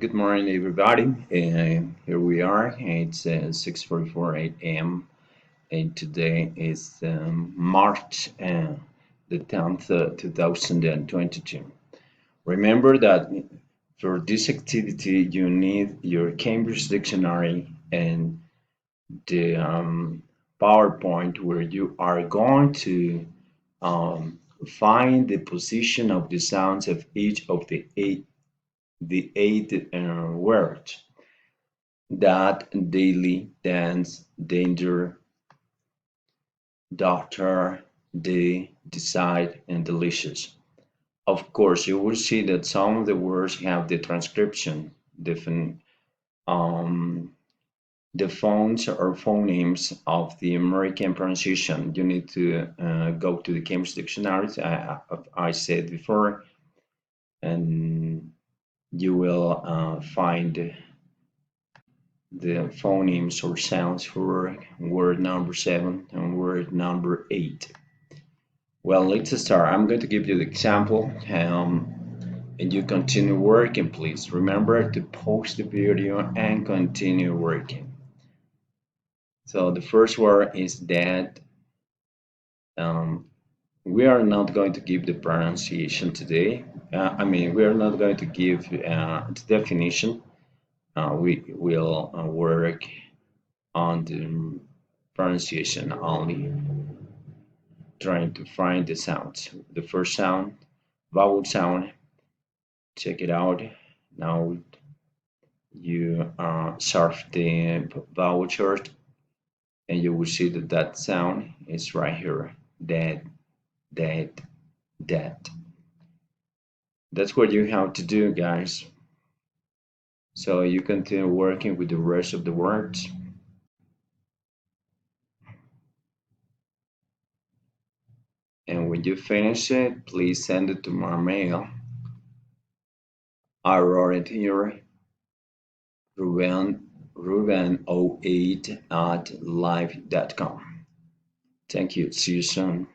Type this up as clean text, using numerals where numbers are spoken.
Good morning, everybody. Here we are. It's 6:44 a.m. and today is March the 10th, 2022. Remember that for this activity, you need your Cambridge Dictionary and the PowerPoint where you are going to find the position of the sounds of each of the eight words that daily, dance, danger, doctor, day, decide, and delicious. Of course, you will see that some of the words have the transcription, different um, the phones or phonemes of the American pronunciation. You need to go to the Cambridge Dictionary, I said before, and you will find the phonemes or sounds for word number 7 and word number 8. Well, let's start. I'm going to give you the example and you continue working, please. Remember to pause the video and continue working. So the first word is that. Um, we are not going to give the pronunciation today. We are not going to give the definition. We will work on the pronunciation only, trying to find the sounds. The first sound, vowel sound, check it out. Now you surf the vowel chart and you will see that that sound is right here. That, that, that. That's what you have to do, guys. So you continue working with the rest of the words. And when you finish it, please send it to my mail. I wrote it here, Ruben08 at live.com. Thank you. See you soon.